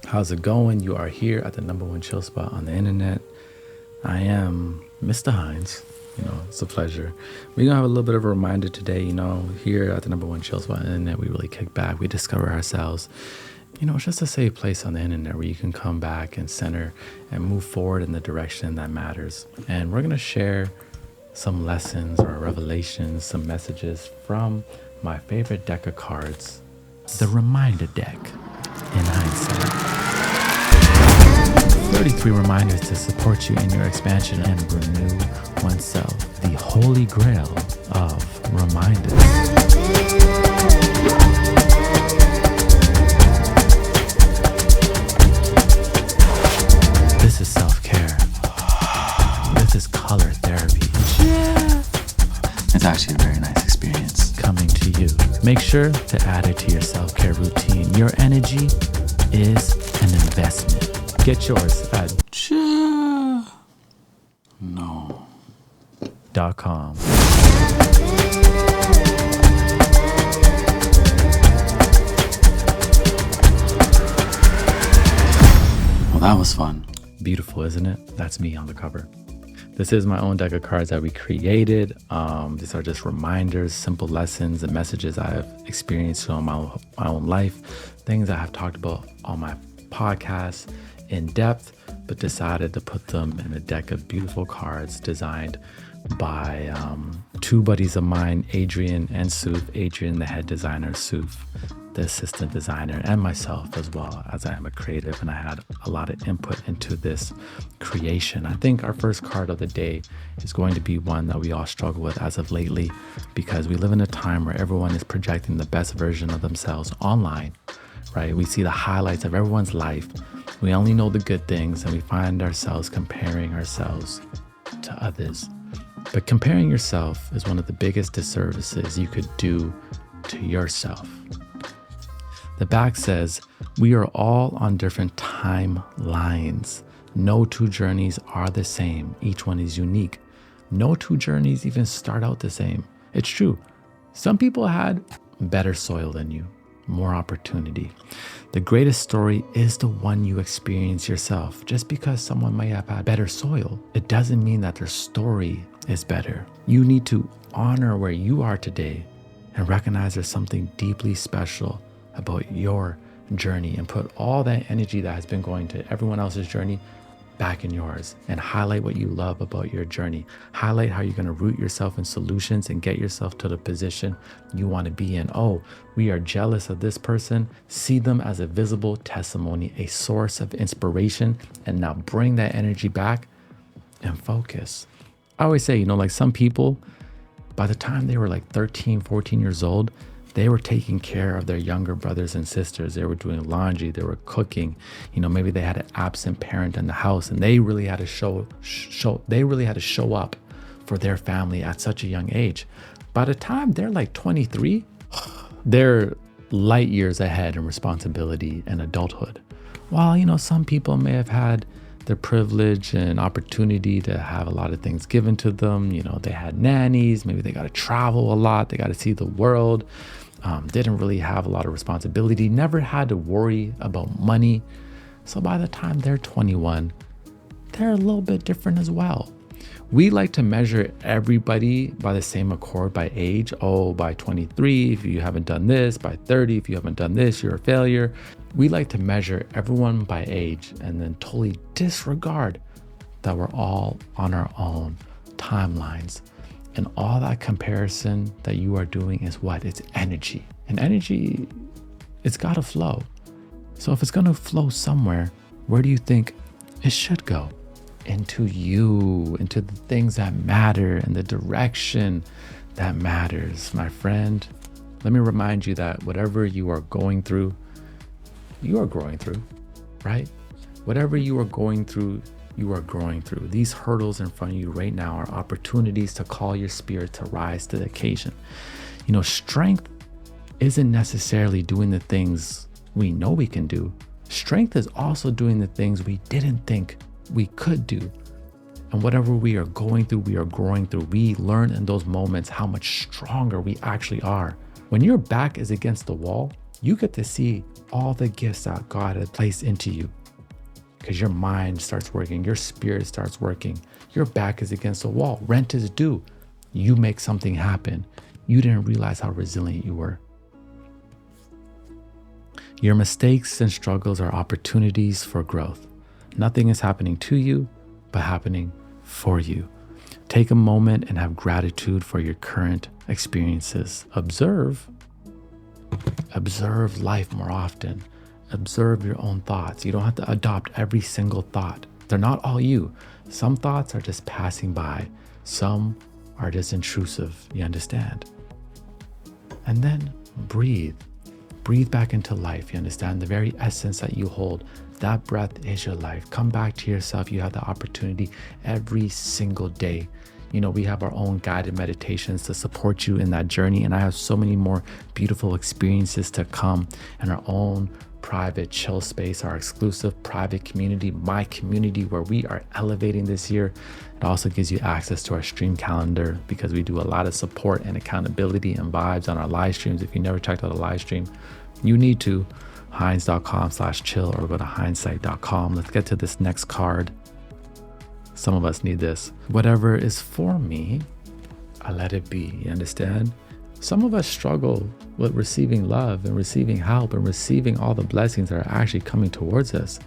How's it going? You are here at the #1 chill spot on the internet. I am Mr. HINDZ. It's a pleasure. We're going to have a little bit of a reminder today. Here at the #1 chill spot on the internet, we really kick back. We discover ourselves. It's just a safe place on the internet where you can come back and center and move forward in the direction that matters. And we're going to share some lessons or revelations, some messages from my favorite deck of cards, the reminder deck in hindsight. 33 reminders to support you in your expansion and renew oneself. The holy grail of reminders. This is self-care. This is color therapy. Yeah. It's actually a very nice experience. Coming to you. Make sure to add it to your self-care routine. Your energy is an investment. Get yours at .com. Well, that was fun. Beautiful, isn't it? That's me on the cover. This is my own deck of cards that we created. These are just reminders, simple lessons and messages I have experienced in my own life, things I have talked about on my podcast in depth, but decided to put them in a deck of beautiful cards designed by two buddies of mine, Adrian and Suf. Adrian, the head designer, Suf, the assistant designer, and myself as well, as I am a creative and I had a lot of input into this creation. I think our first card of the day is going to be one that we all struggle with as of lately, because we live in a time where everyone is projecting the best version of themselves online, right? We see the highlights of everyone's life. We only know the good things, and we find ourselves comparing ourselves to others. But comparing yourself is one of the biggest disservices you could do to yourself. The back says, we are all on different timelines. No two journeys are the same. Each one is unique. No two journeys even start out the same. It's true. Some people had better soil than you, more opportunity. The greatest story is the one you experience yourself. Just because someone might have had better soil, it doesn't mean that their story is better. You need to honor where you are today and recognize there's something deeply special about your journey, and put all that energy that has been going to everyone else's journey back in yours, and highlight what you love about your journey. Highlight how you're going to root yourself in solutions and get yourself to the position you want to be in. Oh, we are jealous of this person. See them as a visible testimony, a source of inspiration, and now bring that energy back and focus. I always say, like some people, by the time they were like 13, 14 years old, they were taking care of their younger brothers and sisters. They were doing laundry, they were cooking. Maybe they had an absent parent in the house, and they really had to show up for their family at such a young age. By the time they're like 23, they're light years ahead in responsibility and adulthood. While, some people may have had the privilege and opportunity to have a lot of things given to them. They had nannies, maybe they got to travel a lot, they got to see the world. Didn't really have a lot of responsibility, never had to worry about money. So by the time they're 21, they're a little bit different as well. We like to measure everybody by the same accord, by age. Oh, by 23, if you haven't done this, by 30, if you haven't done this, you're a failure. We like to measure everyone by age and then totally disregard that we're all on our own timelines. And all that comparison that you are doing is what? It's energy. And energy, it's got to flow. So if it's going to flow somewhere, where do you think it should go? Into you, into the things that matter and the direction that matters. My friend, let me remind you that whatever you are going through, you are growing through, right? Whatever you are going through, you are growing through. These hurdles in front of you right now are opportunities to call your spirit to rise to the occasion. Strength isn't necessarily doing the things we know we can do. Strength is also doing the things we didn't think we could do. And whatever we are going through, we are growing through. We learn in those moments how much stronger we actually are. When your back is against the wall, you get to see all the gifts that God has placed into you because your mind starts working, your spirit starts working, your back is against the wall, rent is due. You make something happen. You didn't realize how resilient you were. Your mistakes and struggles are opportunities for growth. Nothing is happening to you, but happening for you. Take a moment and have gratitude for your current experiences. Observe life more often. Observe your own thoughts. You don't have to adopt every single thought. They're not all you. Some thoughts are just passing by. Some are just intrusive. You understand? And then breathe. Breathe back into life. You understand? The very essence that you hold, that breath is your life. Come back to yourself. You have the opportunity every single day. You know, we have our own guided meditations to support you in that journey. And I have so many more beautiful experiences to come in our own private chill space, our exclusive private community, my community, where we are elevating this year. It also gives you access to our stream calendar because we do a lot of support and accountability and vibes on our live streams. If you never checked out a live stream, you need to. HINDZ.com/chill or go to hindsight.com. Let's get to this next card. Some of us need this. Whatever is for me, I let it be. You understand? Some of us struggle with receiving love and receiving help and receiving all the blessings that are actually coming towards us.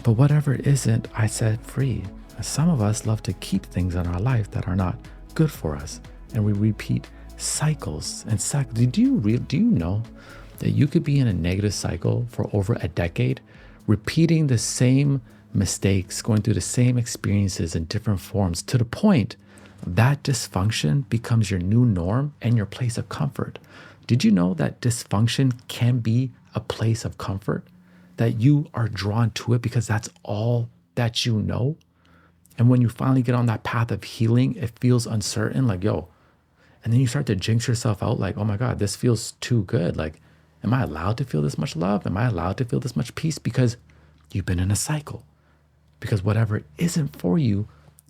But whatever isn't, I set free. Some of us love to keep things in our life that are not good for us. And we repeat cycles and cycles. Do you know that you could be in a negative cycle for over a decade, repeating the same mistakes, going through the same experiences in different forms, to the point that dysfunction becomes your new norm and your place of comfort? Did you know that dysfunction can be a place of comfort? That you are drawn to it because that's all that you know? And when you finally get on that path of healing, it feels uncertain, like, yo. And then you start to jinx yourself out, like, oh my God, this feels too good. Like, am I allowed to feel this much love? Am I allowed to feel this much peace? Because you've been in a cycle. Because whatever isn't for you,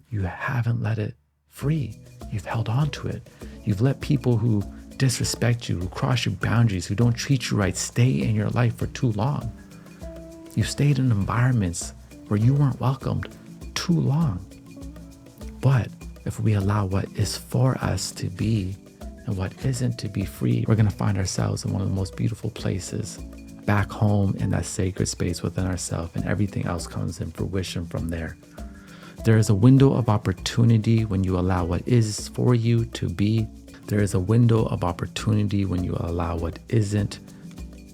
you haven't let it free. You've held on to it. You've let people who disrespect you, who cross your boundaries, who don't treat you right, stay in your life for too long. You stayed in environments where you weren't welcomed too long. But if we allow what is for us to be and what isn't to be free, we're going to find ourselves in one of the most beautiful places, back home in that sacred space within ourselves, and everything else comes in fruition from there. There is a window of opportunity when you allow what is for you to be. There is a window of opportunity when you allow what isn't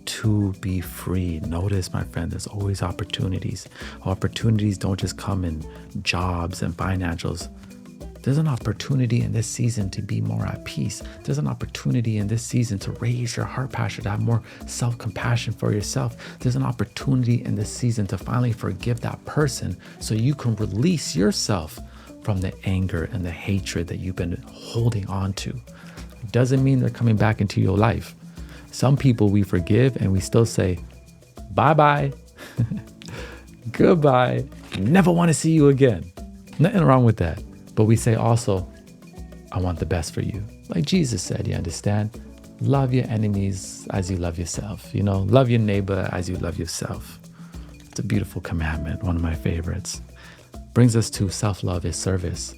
to be free. Notice, my friend, there's always opportunities. Opportunities don't just come in jobs and financials. There's an opportunity in this season to be more at peace. There's an opportunity in this season to raise your heart passion, to have more self-compassion for yourself. There's an opportunity in this season to finally forgive that person so you can release yourself from the anger and the hatred that you've been holding on to. It doesn't mean they're coming back into your life. Some people we forgive and we still say, bye-bye, goodbye, never want to see you again. Nothing wrong with that. But we say also, I want the best for you. Like Jesus said, you understand? Love your enemies as you love yourself. You know, love your neighbor as you love yourself. It's a beautiful commandment, one of my favorites. Brings us to self-love is service.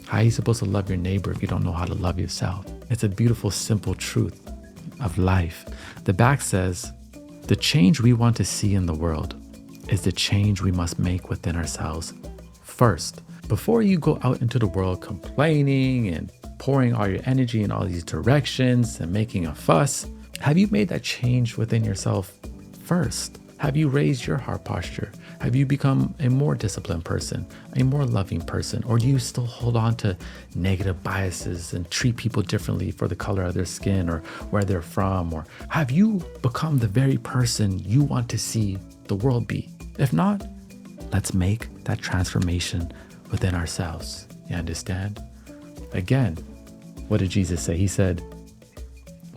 How are you supposed to love your neighbor if you don't know how to love yourself? It's a beautiful, simple truth of life. The back says, the change we want to see in the world is the change we must make within ourselves first. Before you go out into the world complaining and pouring all your energy in all these directions and making a fuss, have you made that change within yourself first? Have you raised your heart posture? Have you become a more disciplined person, a more loving person? Or do you still hold on to negative biases and treat people differently for the color of their skin or where they're from? Or have you become the very person you want to see the world be? If not, let's make that transformation within ourselves. You understand? Again, what did Jesus say? He said,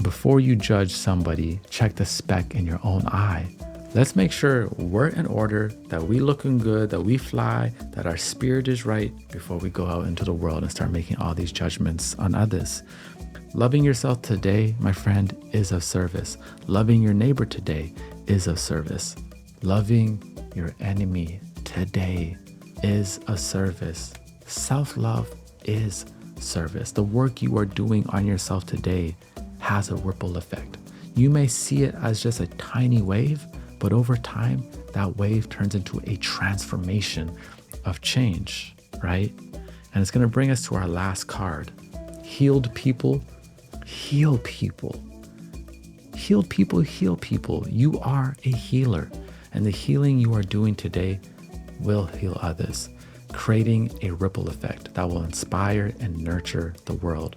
before you judge somebody, check the speck in your own eye. Let's make sure we're in order, that we looking good, that we fly, that our spirit is right before we go out into the world and start making all these judgments on others. Loving yourself today, my friend, is of service. Loving your neighbor today is of service. Loving your enemy today is a service. Self-love is service. The work you are doing on yourself today has a ripple effect. You may see it as just a tiny wave, but over time, that wave turns into a transformation of change, right? And it's going to bring us to our last card. Healed people heal people. Healed people heal people. You are a healer, and the healing you are doing today will heal others, creating a ripple effect that will inspire and nurture the world.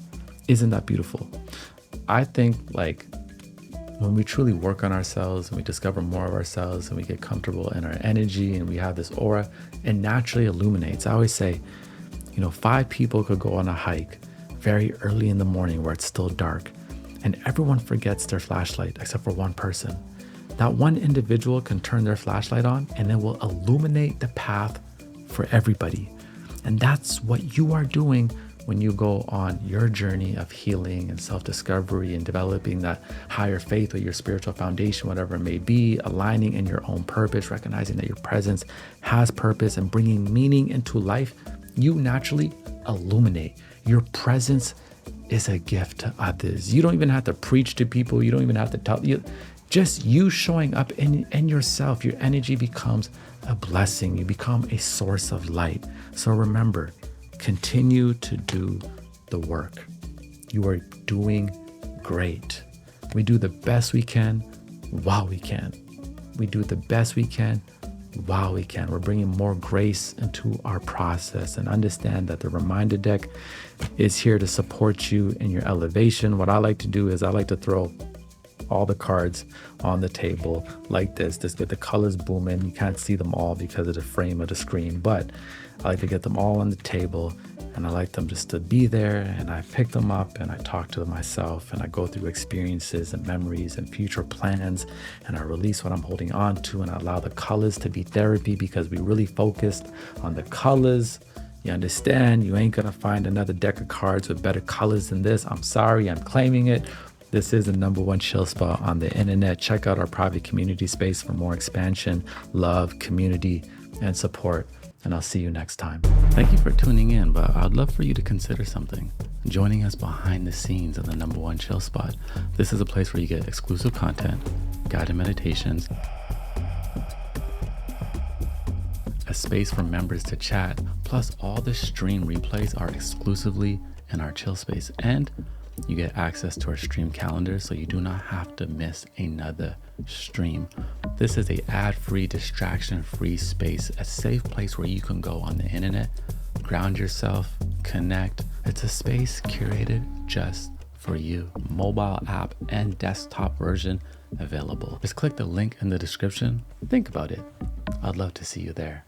Isn't that beautiful? I think when we truly work on ourselves and we discover more of ourselves and we get comfortable in our energy and we have this aura, it naturally illuminates. I always say, 5 people could go on a hike very early in the morning where it's still dark, and everyone forgets their flashlight except for one person. That one individual can turn their flashlight on and it will illuminate the path for everybody. And that's what you are doing when you go on your journey of healing and self-discovery and developing that higher faith with your spiritual foundation, whatever it may be, aligning in your own purpose, recognizing that your presence has purpose and bringing meaning into life. You naturally illuminate. Your presence is a gift to others. You don't even have to preach to people. You don't even have to tell you. Just you showing up in yourself, your energy becomes a blessing. You become a source of light. So remember, continue to do the work. You are doing great. We do the best we can while we can. We do the best we can while we can. We're bringing more grace into our process, and understand that the reminder deck is here to support you in your elevation. What I like to do is I like to throw all the cards on the table like this. Just get the colors booming. You can't see them all because of the frame of the screen, but I like to get them all on the table, and I like them just to be there. And I pick them up and I talk to myself, and I go through experiences and memories and future plans, and I release what I'm holding on to, and I allow the colors to be therapy, because we really focused on the colors. You understand? You ain't gonna find another deck of cards with better colors than this. I'm sorry, I'm claiming it. This is the #1 chill spot on the internet. Check out our private community space for more expansion, love, community, and support. And I'll see you next time. Thank you for tuning in, but I'd love for you to consider something. Joining us behind the scenes of the #1 chill spot. This is a place where you get exclusive content, guided meditations, a space for members to chat, plus all the stream replays are exclusively in our chill space, and you get access to our stream calendar, so you do not have to miss another stream. This is a ad-free, distraction-free space, a safe place where you can go on the internet, ground yourself, connect. It's a space curated just for you. Mobile app and desktop version available. Just click the link in the description. Think about it. I'd love to see you there.